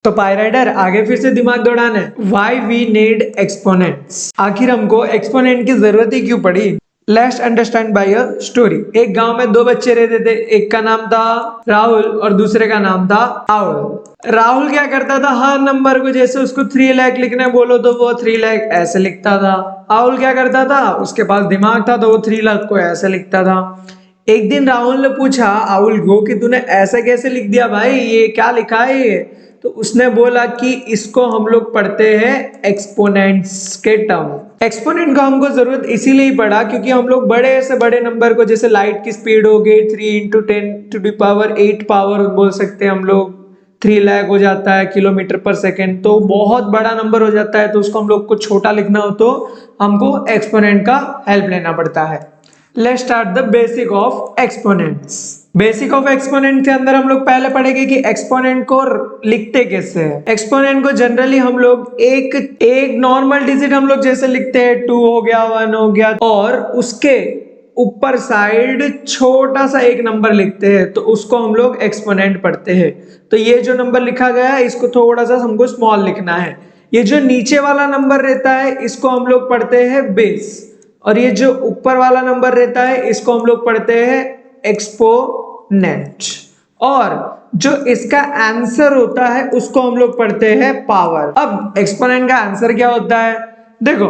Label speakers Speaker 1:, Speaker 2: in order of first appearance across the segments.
Speaker 1: तो पायराइडर आगे फिर से दिमाग दौड़ाना है। वाई वी नीड एक्सपोनेंट्स, आखिर हमको एक्सपोनेंट की जरूरत ही क्यों पड़ी। Let's understand by a story. एक गांव में दो बच्चे रहते थे, एक का नाम था राहुल और दूसरे का नाम था राहुल। राहुल क्या करता था, हर नंबर को जैसे उसको 3 लाख लिखने बोलो तो वो 3 लाख ऐसे लिखता था। राहुल क्या करता था, उसके पास दिमाग था तो वो 3 लाख को ऐसे लिखता था। एक दिन राहुल ने पूछा राहुल को कि तूने ऐसे कैसे लिख दिया भाई, ये क्या लिखा है ये। तो उसने बोला कि इसको हम लोग पढ़ते हैं एक्सपोनेंट्स के टर्म। एक्सपोनेंट का हमको जरूरत इसीलिए पड़ा क्योंकि हम लोग बड़े से बड़े नंबर को, जैसे लाइट की स्पीड हो गई 3 × 10⁸ पावर बोल सकते हैं हम लोग, 3 लाख हो जाता है किलोमीटर पर सेकेंड, तो बहुत बड़ा नंबर हो जाता है। तो उसको हम लोग को छोटा लिखना हो तो हमको एक्सपोनेंट का हेल्प लेना पड़ता है। Let's start the basic of exponents. Basic of exponent के अंदर हम लोग पहले पढ़ेंगे कि एक्सपोनेंट को लिखते कैसे हैं। एक्सपोनेंट को जनरली हम लोग एक नॉर्मल डिजिट हम लोग जैसे लिखते हैं, 2 हो गया, 1 हो गया, और उसके ऊपर साइड छोटा सा एक नंबर लिखते हैं, तो उसको हम लोग एक्सपोनेंट पढ़ते हैं। तो ये जो नंबर लिखा गया है इसको थोड़ा सा हमको स्मॉल लिखना है। ये जो नीचे वाला नंबर रहता है इसको हम लोग पढ़ते हैं बेस, और ये जो ऊपर वाला नंबर रहता है इसको हम लोग पढ़ते हैं एक्सपोनेंट, और जो इसका आंसर होता है उसको हम लोग पढ़ते हैं पावर। अब एक्सपोनेंट का आंसर क्या होता है, देखो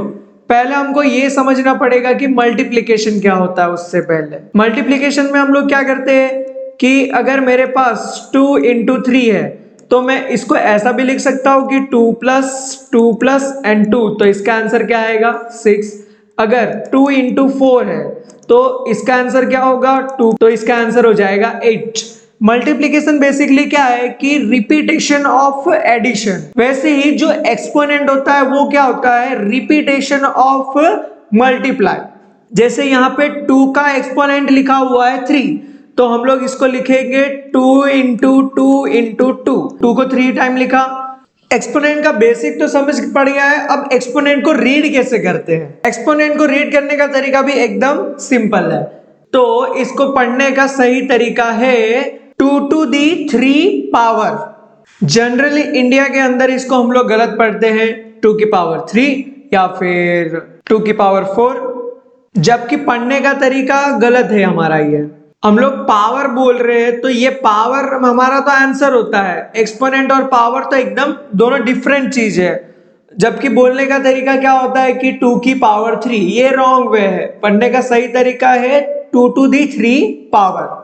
Speaker 1: पहले हमको ये समझना पड़ेगा कि मल्टीप्लिकेशन क्या होता है। उससे पहले मल्टीप्लिकेशन में हम लोग क्या करते हैं कि अगर मेरे पास 2 × 3 है तो मैं इसको ऐसा भी लिख सकता हूं कि 2 + 2 + and 2, तो इसका आंसर क्या आएगा 6। अगर 2 × 4 है तो इसका आंसर क्या होगा 2, तो इसका आंसर हो जाएगा 8। मल्टीप्लिकेशन बेसिकली क्या है कि रिपीटेशन ऑफ एडिशन। वैसे ही जो एक्सपोनेंट होता है वो क्या होता है, रिपीटेशन ऑफ मल्टीप्लाई। जैसे यहाँ पे 2 का एक्सपोनेंट लिखा हुआ है 3, तो हम लोग इसको लिखेंगे 2 × 2 × 2। 2 को 3 टाइम लिखा। एक्सपोनेंट का बेसिक तो समझ पड़ गया है। अब एक्सपोनेंट को रीड कैसे करते हैं। एक्सपोनेंट को रीड करने का तरीका भी एकदम सिंपल है। तो इसको पढ़ने का सही तरीका है 2 to the 3 power. Generally India के अंदर इसको हम लोग गलत पढ़ते हैं 2 की पावर 3 या फिर 2 की पावर 4, जबकि पढ़ने का तरीका गलत है हमारा। ये हम लोग पावर बोल रहे हैं तो ये पावर हमारा तो आंसर होता है। एक्सपोनेंट और पावर तो एकदम दोनों डिफरेंट चीज है। जबकि बोलने का तरीका क्या होता है कि 2 की पावर 3, ये रॉन्ग वे है। पढ़ने का सही तरीका है 2 to the 3 power.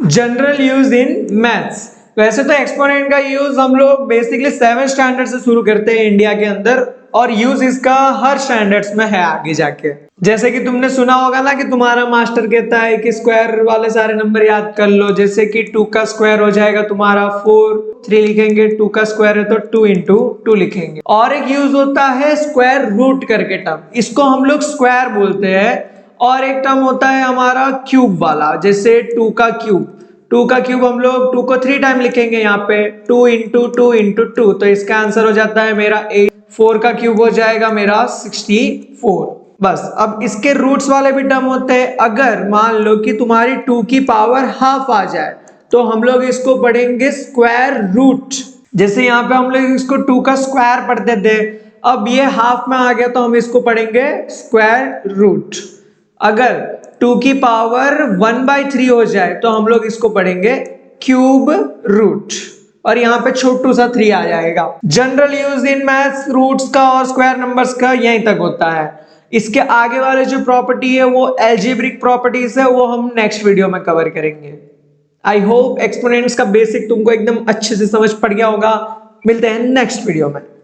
Speaker 1: General use in maths. वैसे तो एक्सपोनेंट का यूज हम लोग बेसिकली 7th स्टैंडर्ड से शुरू करते हैं इंडिया के अंदर, और यूज इसका हर स्टैंडर्ड्स में है आगे जाके। जैसे कि तुमने सुना होगा ना कि तुम्हारा मास्टर कहता है कि स्क्वायर वाले सारे नंबर याद कर लो। जैसे कि 2 का स्क्वायर हो जाएगा तुम्हारा 4, 3 लिखेंगे, 2 का स्क्वायर है तो 2 × 2 लिखेंगे। और एक यूज होता है स्क्वायर रूट करके टर्म, इसको हम लोग स्क्वायर बोलते हैं। और एक टर्म होता है हमारा क्यूब वाला, जैसे 2 का क्यूब। 2 का क्यूब हम लोग 2 को 3 टाइम लिखेंगे यहाँ पे 2 × 2 × 2, तो इसका आंसर हो जाता है मेरा 8। 4 का क्यूब हो जाएगा मेरा 64। बस। अब इसके रूट्स वाले भी टर्म होते हैं। अगर मान लो कि तुम्हारी 2 की पावर हाफ आ जाए तो हम लोग इसको पढ़ेंगे स्क्वायर रूट। जैसे यहाँ पे हम लोग इसको 2 का स्क्वायर पढ़ते थे, अब ये हाफ में आ गया तो हम इसको पढ़ेंगे स्क्वायर रूट। अगर 2 की पावर 1/3 हो जाए तो हम लोग इसको पढ़ेंगे क्यूब रूट, और यहाँ पे छोटू सा 3 आ जाएगा। General use in maths roots का और स्क्वायर नंबर्स का यहीं तक होता है। इसके आगे वाले जो प्रॉपर्टी है वो एल्जेब्रिक प्रॉपर्टीज है, वो हम नेक्स्ट वीडियो में कवर करेंगे। आई होप एक्सपोनेंट्स का बेसिक तुमको एकदम अच्छे से समझ पड़ गया होगा। मिलते हैं नेक्स्ट वीडियो में।